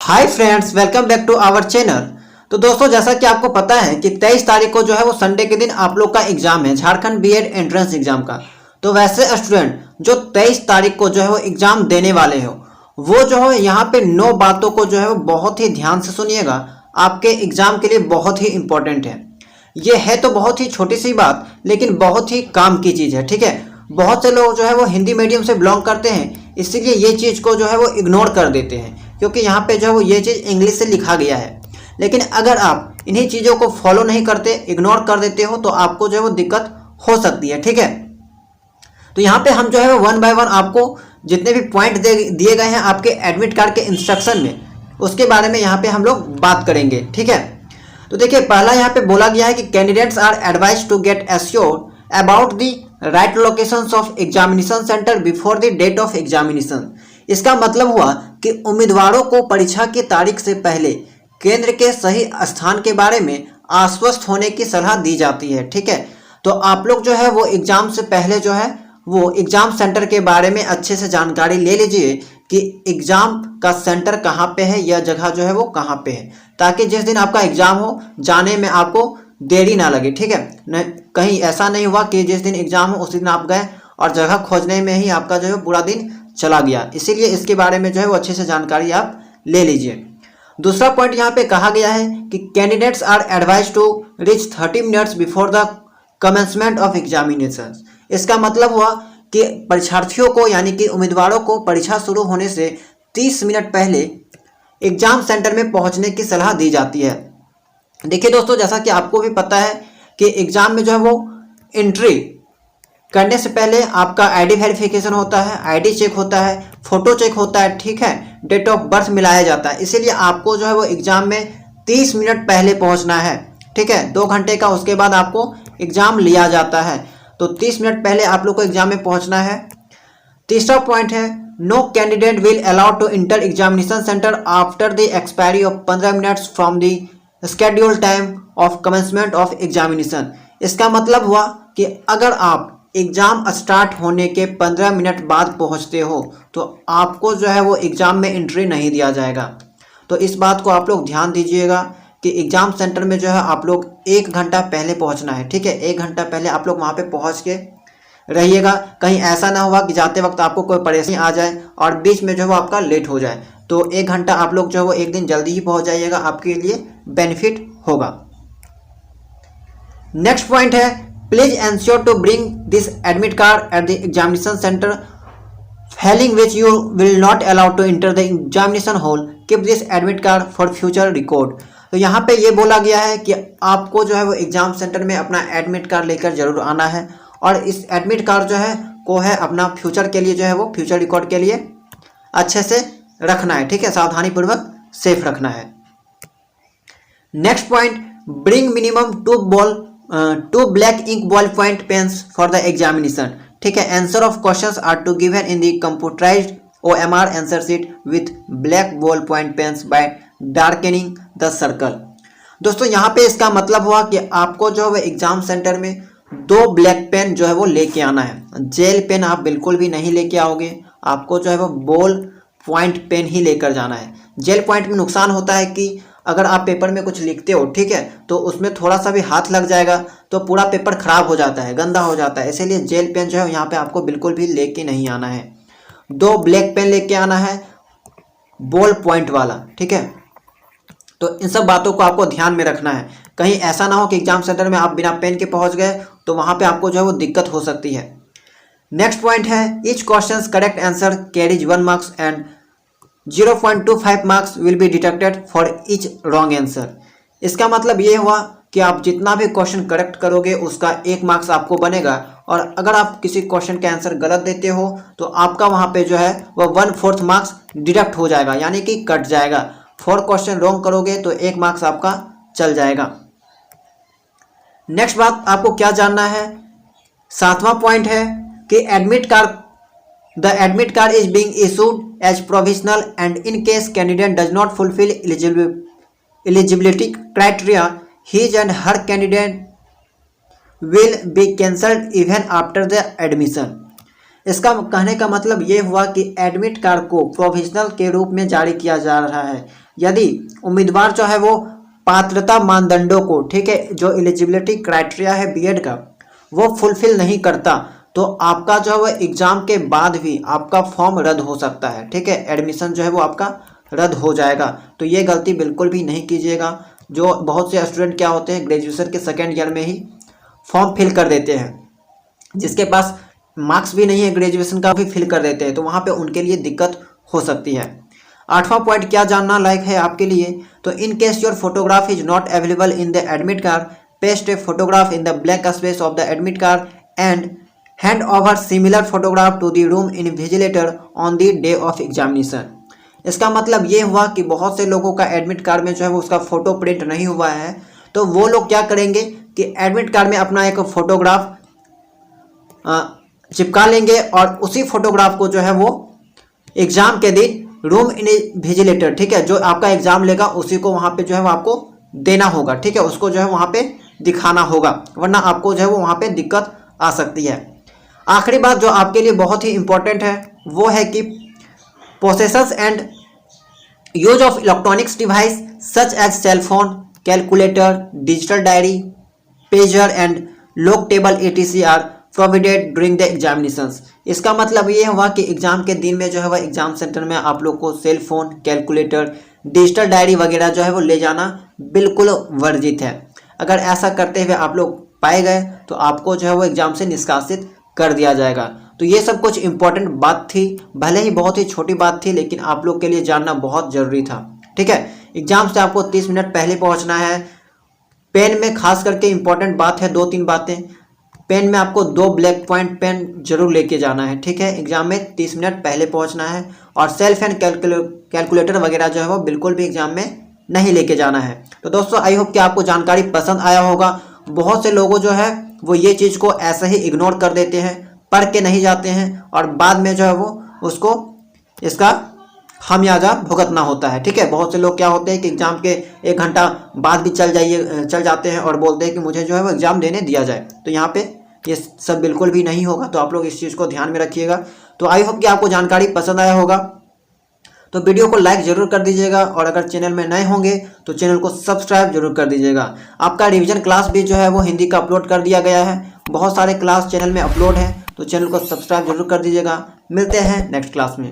Hi friends, welcome back to our channel. तो दोस्तों, जैसा कि आपको पता है कि 23 तारीख को जो है वो संडे के दिन आप लोग का एग्जाम है, झारखंड बीएड एंट्रेंस एग्जाम का। तो वैसे स्टूडेंट जो 23 तारीख को जो है वो एग्जाम देने वाले हो, वो जो है यहाँ पे 9 बातों को जो है वो बहुत ही ध्यान से सुनिएगा, आपके एग्जाम के लिए बहुत ही इंपॉर्टेंट है। ये है तो बहुत ही छोटी सी बात, लेकिन बहुत ही काम की चीज़ है। ठीक है, बहुत से लोग जो है वो हिंदी मीडियम से बिलोंग करते हैं, इसीलिए ये चीज़ को जो है वो इग्नोर कर देते हैं, क्योंकि यहाँ पे जो है वो ये चीज़ इंग्लिश से लिखा गया है। लेकिन अगर आप इन्हीं चीज़ों को फॉलो नहीं करते, इग्नोर कर देते हो, तो आपको जो है वो दिक्कत हो सकती है। ठीक है, तो यहाँ पे हम जो है वो वन बाय वन आपको जितने भी पॉइंट दिए गए हैं आपके एडमिट कार्ड के इंस्ट्रक्शन में, उसके बारे में यहाँ पे हम लोग बात करेंगे। ठीक है, तो देखिए, पहला यहाँ पे बोला गया है कि candidates are advise to get assured about the right locations of examination centre before the date of examination. इसका मतलब हुआ कि उम्मीदवारों को परीक्षा की तारीख से पहले केंद्र के सही स्थान के बारे में आश्वस्त होने की सलाह दी जाती है। ठीक है, तो आप लोग जो है वो एग्जाम से पहले जो है वो एग्जाम सेंटर के बारे में अच्छे से जानकारी ले लीजिए कि एग्जाम का सेंटर कहाँ पे है, यह जगह जो है वो कहाँ पे है, ताकि जिस दिन आपका एग्जाम हो जाने में आपको देरी ना लगे। ठीक है, न कहीं ऐसा नहीं हुआ कि जिस दिन एग्जाम हो उसी दिन आप गए और जगह खोजने में ही आपका जो है पूरा दिन चला गया। इसीलिए इसके बारे में जो है वो अच्छे से जानकारी आप ले लीजिए। दूसरा पॉइंट यहाँ पे कहा गया है कि candidates are advise to reach 30 minutes before the commencement of examination. इसका मतलब हुआ कि परीक्षार्थियों को यानी कि उम्मीदवारों को परीक्षा शुरू होने से 30 मिनट पहले एग्जाम सेंटर में पहुंचने की सलाह दी जाती है। देखिए दोस्तों, जैसा कि आपको भी पता है कि एग्जाम में जो है वो एंट्री करने से पहले आपका आईडी वेरिफिकेशन होता है, आईडी चेक होता है, फोटो चेक होता है। ठीक है, डेट ऑफ बर्थ मिलाया जाता है। इसीलिए आपको जो है वो एग्जाम में 30 मिनट पहले पहुंचना है। ठीक है, 2 घंटे का उसके बाद आपको एग्जाम लिया जाता है, तो 30 मिनट पहले आप लोग को एग्जाम में पहुंचना है। तीसरा पॉइंट है, no candidate will allowed to enter examination centre after the expiry of 15 minutes from the schedule time of commencement of examination. इसका मतलब हुआ कि अगर आप एग्जाम स्टार्ट होने के 15 मिनट बाद पहुंचते हो तो आपको जो है वो एग्जाम में एंट्री नहीं दिया जाएगा। तो इस बात को आप लोग ध्यान दीजिएगा कि एग्जाम सेंटर में जो है आप लोग 1 घंटा पहले पहुंचना है। ठीक है, 1 घंटा पहले आप लोग वहां पे पहुंच के रहिएगा। कहीं ऐसा ना हुआ कि जाते वक्त आपको कोई परेशानी आ जाए और बीच में जो है वो आपका लेट हो जाए। तो 1 घंटा आप लोग जो है वो एक दिन जल्दी ही पहुंच जाइएगा, आपके लिए बेनिफिट होगा। नेक्स्ट पॉइंट है, please ensure to bring this admit card at the examination centre, failing which you will not allowed to enter the examination hall. Keep this admit card for future record. तो यहाँ पे ये बोला गया है कि आपको जो है वो एग्जाम सेंटर में अपना एडमिट कार्ड लेकर जरूर आना है, और इस एडमिट कार्ड जो है को है अपना फ्यूचर के लिए जो है वो फ्यूचर रिकॉर्ड के लिए अच्छे से रखना है। ठीक है, सावधानी पूर्वक सेफ रखना है। Next point, bring minimum 2 black ink ball point pens for the examination. ठीक है, answer of questions are to given in the computerized OMR answer sheet with black ball point pens by darkening the circle. दोस्तों, यहाँ पे इसका मतलब हुआ कि आपको जो है एग्जाम सेंटर में 2 ब्लैक पेन जो है वो लेके आना है। जेल पेन आप बिल्कुल भी नहीं लेके आओगे, आपको जो है वो बॉल पॉइंट पेन ही लेकर जाना है। जेल पॉइंट में नुकसान होता है कि अगर आप पेपर में कुछ लिखते हो, ठीक है, तो उसमें थोड़ा सा भी हाथ लग जाएगा तो पूरा पेपर खराब हो जाता है, गंदा हो जाता है। इसीलिए जेल पेन जो है यहाँ पे आपको बिल्कुल भी लेके नहीं आना है। 2 ब्लैक पेन लेके आना है, बॉल पॉइंट वाला। ठीक है, तो इन सब बातों को आपको ध्यान में रखना है। कहीं ऐसा ना हो कि एग्जाम सेंटर में आप बिना पेन के पहुंच गए तो वहां पे आपको जो है वो दिक्कत हो सकती है। नेक्स्ट पॉइंट है, each question correct answer carries 1 marks and 0.25 marks will be deducted for each wrong answer. इसका मतलब ये हुआ कि आप जितना भी क्वेश्चन करेक्ट करोगे उसका 1 मार्क्स आपको बनेगा, और अगर आप किसी क्वेश्चन का आंसर गलत देते हो तो आपका वहाँ पे जो है वह 1/4 मार्क्स डिडक्ट हो जाएगा, यानी कि कट जाएगा। 4 क्वेश्चन रॉन्ग करोगे तो 1 मार्क्स आपका चल जाएगा। नेक्स्ट बात आपको क्या जानना है, 7वां पॉइंट है कि the admit card is being issued as provisional, and in case candidate does not fulfill eligibility criteria, his and her candidate will be cancelled even after the admission. इसका कहने का मतलब ये हुआ कि एडमिट कार्ड को प्रोविजनल के रूप में जारी किया जा रहा है, यदि उम्मीदवार जो है वो पात्रता मानदंडों को, ठीक है, जो एलिजिबिलिटी क्राइटेरिया है बीएड का, वो फुलफिल नहीं करता तो आपका जो है वो एग्जाम के बाद भी आपका फॉर्म रद्द हो सकता है, ठीक है, एडमिशन जो है वो आपका रद्द हो जाएगा। तो ये गलती बिल्कुल भी नहीं कीजिएगा। जो बहुत से स्टूडेंट क्या होते हैं, ग्रेजुएशन के सेकेंड ईयर में ही फॉर्म फिल कर देते हैं, जिसके पास मार्क्स भी नहीं है ग्रेजुएशन का, भी फिल कर देते हैं, तो वहाँ पे उनके लिए दिक्कत हो सकती है। 8वां पॉइंट क्या जानना लायक है आपके लिए, तो in case your photograph is not available in the admit card, paste a photograph in the blank space of the admit card and hand over similar photograph to the room invigilator on the day of examination. इसका मतलब ये हुआ कि बहुत से लोगों का admit card में जो है वो उसका फोटो प्रिंट नहीं हुआ है, तो वो लोग क्या करेंगे कि एडमिट कार्ड में अपना एक फोटोग्राफ चिपका लेंगे और उसी फोटोग्राफ को जो है वो एग्जाम के दिन रूम इन्विजिलेटर, ठीक है, जो आपका एग्जाम लेगा उसी को वहाँ पे जो है वो आपको देना होगा, ठीक है, उसको जो है वहाँ पे दिखाना होगा, वरना आपको जो है वो वहाँ पे दिक्कत आ सकती है। आखिरी बात जो आपके लिए बहुत ही इंपॉर्टेंट है वो है कि possessions and use of electronics device such as cell phone, calculator, digital diary, pager and log table etc are provided during the examinations. इसका मतलब ये हुआ कि एग्जाम के दिन में जो है वह एग्जाम सेंटर में आप लोग को cell phone, calculator, digital diary वगैरह जो है वो ले जाना बिल्कुल वर्जित है। अगर ऐसा करते हुए आप लोग पाए गए तो आपको जो है वो एग्जाम से निष्कासित कर दिया जाएगा। तो ये सब कुछ इंपॉर्टेंट बात थी, भले ही बहुत ही छोटी बात थी, लेकिन आप लोग के लिए जानना बहुत जरूरी था, ठीक है। एग्जाम से आपको 30 मिनट पहले पहुंचना है। पेन में खास करके इंपॉर्टेंट बात है 2-3 बातें। पेन में आपको 2 ब्लैक पॉइंट पेन जरूर लेके जाना है, ठीक है, एग्जाम में 30 मिनट पहले पहुंचना है। और सेल्फ एंड कैलकुलेटर वगैरह जो है वो बिल्कुल भी एग्जाम में नहीं लेके जाना है। तो दोस्तों आई होप कि आपको जानकारी पसंद आया होगा। बहुत से लोगों जो है वो ये चीज़ को ऐसे ही इग्नोर कर देते हैं, पढ़ के नहीं जाते हैं और बाद में जो है वो उसको इसका खामियाजा भुगतना होता है, ठीक है। बहुत से लोग क्या होते हैं कि एग्जाम के 1 घंटा बाद भी चल जाते हैं और बोलते हैं कि मुझे जो है वो एग्जाम देने दिया जाए। तो यहाँ पे ये सब बिल्कुल भी नहीं होगा, तो आप लोग इस चीज़ को ध्यान में रखिएगा। तो आई होप कि आपको जानकारी पसंद आया होगा। तो वीडियो को लाइक जरूर कर दीजिएगा और अगर चैनल में नए होंगे तो चैनल को सब्सक्राइब जरूर कर दीजिएगा। आपका रिवीजन क्लास भी जो है वो हिंदी का अपलोड कर दिया गया है, बहुत सारे क्लास चैनल में अपलोड है, तो चैनल को सब्सक्राइब जरूर कर दीजिएगा। मिलते हैं नेक्स्ट क्लास में।